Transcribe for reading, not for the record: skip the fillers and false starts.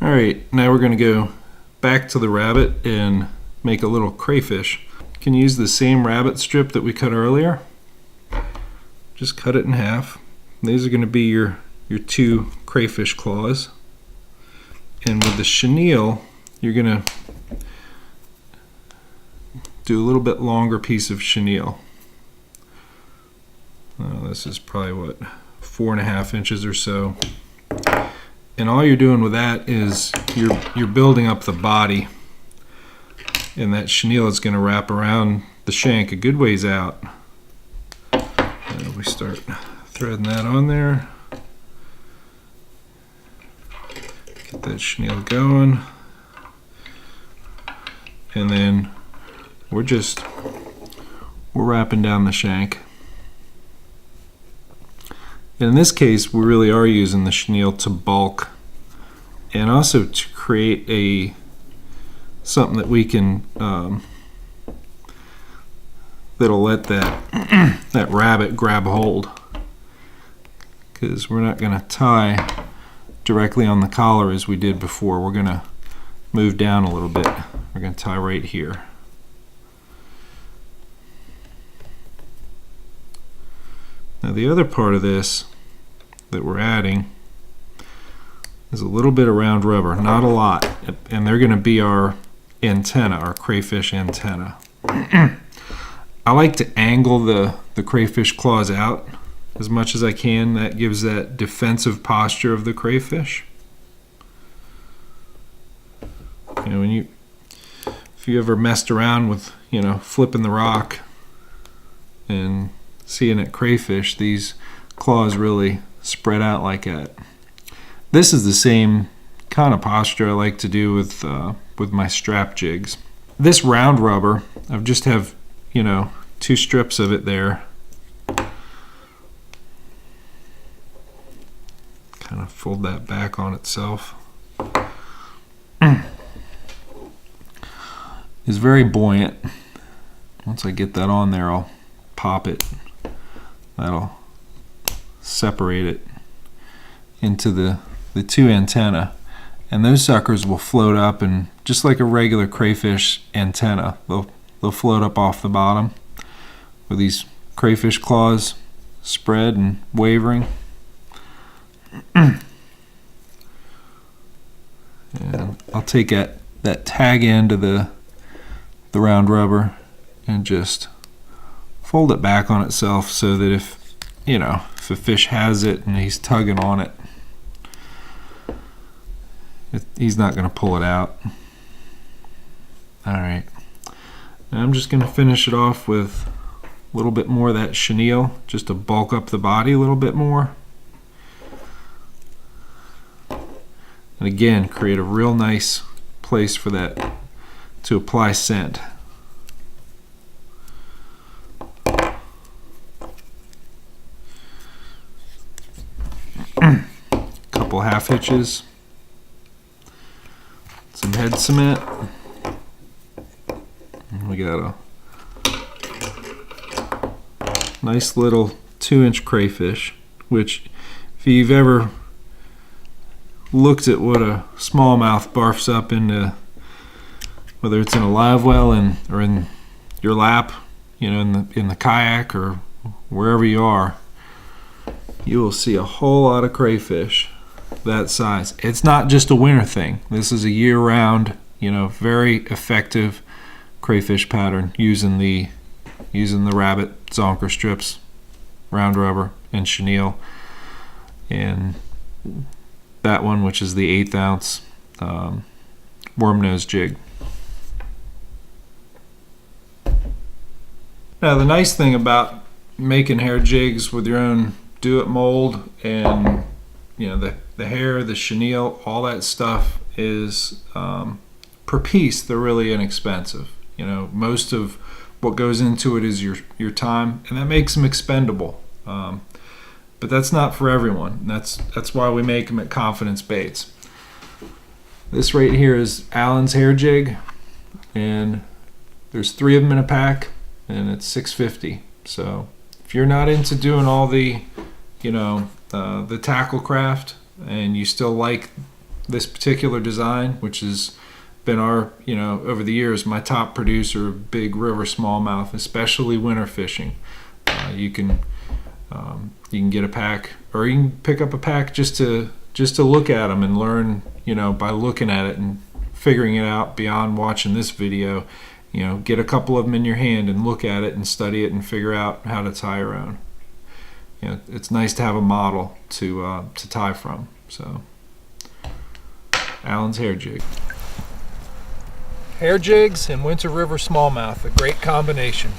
Alright, now we're going to go back to the rabbit and make a little crayfish. You can use the same rabbit strip that we cut earlier. Just cut it in half. These are going to be your two crayfish claws. And with the chenille, you're going to do a little bit longer piece of chenille. This is probably what, 4.5 inches or so. And all you're doing with that is you're building up the body, and that chenille is going to wrap around the shank a good ways out. And we start threading that on there. Get that chenille going, and then we're wrapping down the shank. And in this case, we really are using the chenille to bulk and also to create something that we can that'll let that that rabbit grab hold, because we're not going to tie directly on the collar as we did before. We're going to move down a little bit. We're going to tie right here. Now the other part of this that we're adding is a little bit of round rubber, not a lot, and they're going to be our antenna, our crayfish antenna. I like to angle the crayfish claws out as much as I can. That gives that defensive posture of the crayfish. You know, if you ever messed around with, flipping the rock and seeing it crayfish, these claws really spread out like that. This is the same kind of posture I like to do with my strap jigs. This round rubber, I just have, 2 strips of it there. Kind of fold that back on itself. It's very buoyant. Once I get that on there, I'll pop it. That'll separate it into the 2 antenna, and those suckers will float up, and just like a regular crayfish antenna, they'll float up off the bottom with these crayfish claws spread and wavering. And I'll take that tag end of the round rubber and just fold it back on itself, so that if a fish has it and he's tugging on it, he's not going to pull it out. Alright, I'm just going to finish it off with a little bit more of that chenille, just to bulk up the body a little bit more. And again, create a real nice place for that to apply scent. Couple half hitches, some head cement, and we got a nice little 2-inch crayfish, which if you've ever looked at what a smallmouth barfs up into, whether it's in a live well or in your lap, in the kayak or wherever you are, you will see a whole lot of crayfish that size. It's not just a winter thing. This is a year-round, very effective crayfish pattern using the rabbit zonker strips, round rubber, and chenille, and that one, which is the 1/8 ounce worm nose jig. Now the nice thing about making hair jigs with your own do-it mold, and the hair, the chenille, all that stuff is per piece they're really inexpensive. Most of what goes into it is your time, and that makes them expendable. But that's not for everyone. That's why we make them at Confidence Baits. This right here is Allen's hair jig, and there's 3 of them in a pack, and it's $6.50. So if you're not into doing all the tackle craft, and you still like this particular design, which has been our, over the years, my top producer of big river smallmouth, especially winter fishing. You can get a pack, or you can pick up a pack just to look at them and learn, by looking at it and figuring it out beyond watching this video. Get a couple of them in your hand and look at it and study it and figure out how to tie your own. It's nice to have a model to tie from. So, Alan's hair jig. Hair jigs and winter river smallmouth, a great combination.